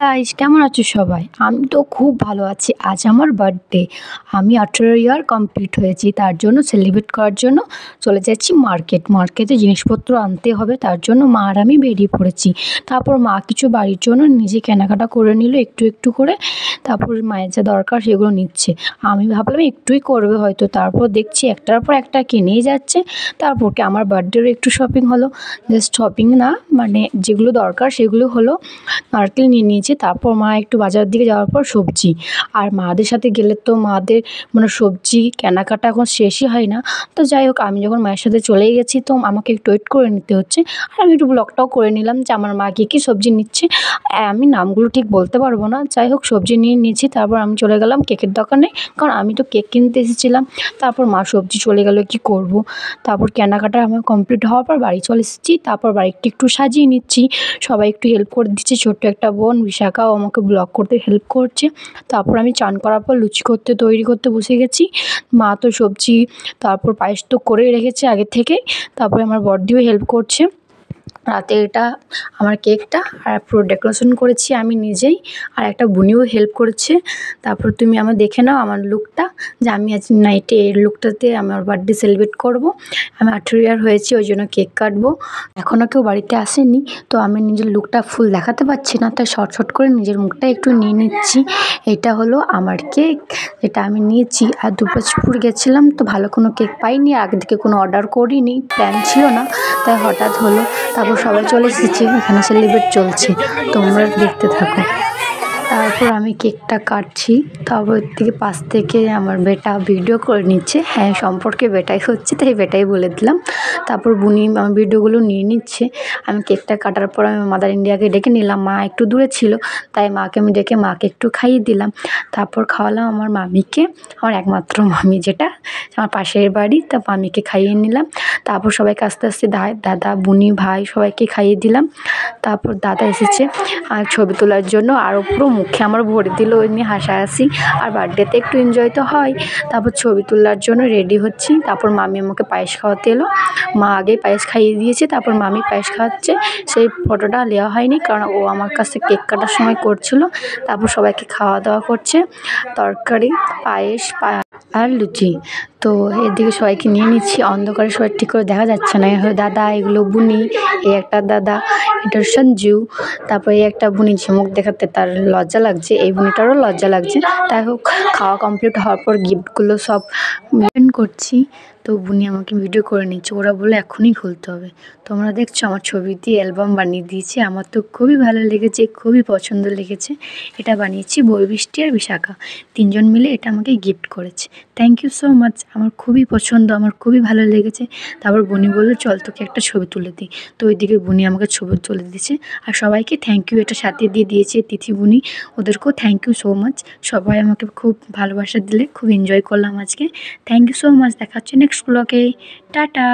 Guys, কেমন আছো সবাই? আমি তো খুব ভালো আছি। আজ আমার বার্থডে। আমি 18 ইয়ার কমপ্লিট হয়েছি। তার জন্য সেলিব্রেট করার জন্য চলে যাচ্ছি মার্কেটে জিনিসপত্র আনতে হবে। তার জন্য মা আর আমি বেরিয়ে পড়েছি। তারপর মা কিছু বাড়ির জন্য নিজে কেনাকাটা করে নিল একটু করে। তারপর মায়ের যা দরকার সেগুলো নিচ্ছে। আমি ভাবলাম একটুই করবে হয়তো। তারপর দেখছি একটার পর একটা কিনেই যাচ্ছে। তারপর কি আমার বার্থডেরও একটু শপিং হলো। জাস্ট শপিং না, মানে যেগুলো দরকার সেগুলো হলো। নারকেল নিয়ে নিয়েছি। তারপর মা একটু বাজারের দিকে যাওয়ার পর সবজি, আর মাদের সাথে গেলে তো মাদের মানে সবজি কেনাকাটা এখন শেষই হয় না। তো যাই হোক, আমি যখন মায়ের সাথে চলেই গেছি তো আমাকে একটু ওয়েট করে নিতে হচ্ছে। আর আমি একটু ব্লগটাও করে নিলাম যে আমার মা কী সবজি নিচ্ছে। আমি নামগুলো ঠিক বলতে পারবো না। যাই হোক, সবজি নিয়ে নিয়েছি। তারপর আমি চলে গেলাম কেকের দোকানে, কারণ আমি তো কেক কিনতে এসেছিলাম। তারপর মা সবজি চলে গেল, কি করব। তারপর কেনাকাটা আমার কমপ্লিট হওয়ার পর বাড়ি চলে এসেছি। তারপর বাড়িটা একটু সাজিয়ে নিচ্ছি। সবাই একটু হেল্প করে দিচ্ছে। ছোট্ট একটা বোন বিশাখাও আমাকে ব্লগ করতে হেল্প করছে। তারপর আমি চান করার পর লুচি তৈরি করতে বসে গেছি। মা তো সবজি তারপর পায়েস তো করেই রেখেছে আগে থেকেই। তারপরে আমার বড়দিও হেল্প করছে। রাতে এটা আমার কেকটা, আর পুরো ডেকোরেশন করেছি আমি নিজেই, আর একটা বুনিও হেল্প করেছে। তারপর তুমি আমার দেখে নাও আমার লুকটা, যে আমি আজ নাইটে এই লুকটাতে আমার বার্থডে সেলিব্রেট করব। আমি 18 ইয়ার হয়েছি, ওই জন্য কেক কাটবো। এখনও কেউ বাড়িতে আসেনি, তো আমি নিজের লুকটা ফুল দেখাতে পারছি না, তাই শর্ট করে নিজের মুখটা একটু নিয়ে নিচ্ছি। এটা হলো আমার কেক, যেটা আমি নিয়েছি। আর দুর্গাপুর গেছিলাম তো ভালো কোনো কেক পাইনি, আগে থেকে কোনো অর্ডার করিনি, প্ল্যান ছিল না, তাই হঠাৎ হলো। তারপর সবাই চলে এসেছে, এখানে সেলিব্রেট চলছে, তোমরা দেখতে থাকো। তারপর আমি কেকটা কাটছি। তারপর থেকে পাশ থেকে আমার বেটা ভিডিও করে নিচ্ছে। হ্যাঁ, সম্পর্কে বেটাই হচ্ছে, তাই বেটাই বলে দিলাম। তারপর বুনি আমার ভিডিওগুলো নিয়ে নিচ্ছে। আমি কেকটা কাটার পর আমি মাদার ইন্ডিয়াকে ডেকে নিলাম। মা একটু দূরে ছিল, তাই মাকে আমি ডেকে মাকে একটু খাইয়ে দিলাম। তারপর খাওয়ালাম আমার মামিকে, আমার একমাত্র মামি, যেটা আমার পাশের বাড়ি, তা মামিকে খাইয়ে নিলাম। তারপর সবাইকে আস্তে দাদা, বুনি, ভাই সবাইকে খাইয়ে দিলাম। তারপর দাদা এসেছে আর ছবি তোলার জন্য, আরও পুরো মুখে আমার ভরে দিল এমনি হাসাহাসি। আর বার্থডেতে একটু এনজয় তো হয়। তারপর ছবি তোলার জন্য রেডি হচ্ছি। তারপর মামি আমাকে পায়েস খাওয়াতে এলো। মা আগেই পায়েস খাইয়ে দিয়েছে, তারপর মামি পায়েস খাওয়াচ্ছে। সেই ফটোটা নেওয়া হয়নি, কারণ ও আমার কাছে কেক কাটার সময় করছিল। তারপর সবাইকে খাওয়া দাওয়া করছে, তরকারি, পায়েস আর লুচি। তো এদিকে সবাইকে নিয়ে নিচ্ছি। অন্ধকারে সবাই ঠিক করে দেখা যাচ্ছে না। দাদা, এগুলো বুনি, এই একটা দাদা, এটা সঞ্জু। তারপরে এই একটা বুনি ঝিমুক দেখাতে তার লজ্জা লাগছে, এই বুনিটারও লজ্জা লাগছে। তাই হোক, খাওয়া কমপ্লিট হওয়ার পর গিফটগুলো সব মেনটেন করছি। তো বুনি আমাকে ভিডিও করে নিচ্ছে, ওরা বলে এখনই খুলতে হবে। তোমরা দেখছো আমার ছবি দিয়ে অ্যালবাম বানিয়ে দিয়েছি। আমার তো খুবই ভালো লেগেছে, খুবই পছন্দ লেগেছে। এটা বানিয়েছি বৈবৃষ্টি আর বিশাখা, তিনজন মিলে এটা আমাকে গিফট করেছে। Thank you so much. আমার খুবই পছন্দ, আমার খুবই ভালো লেগেছে। তারপর বুনি বললো চল তোকে একটা ছবি তুলে দিই। তো ওইদিকে বুনি আমাকে ছবি তুলে দিয়েছে। আর সবাইকে থ্যাংক ইউ এটা সাথে দিয়ে দিয়েছে তিথি বুনি, ওদেরকেও থ্যাংক ইউ সো মাচ। সবাই আমাকে খুব ভালোবাসা দিলে, খুব এনজয় করলাম আজকে। Thank you so much. দেখা হচ্ছে নেক্সট ব্লগে। টাটা।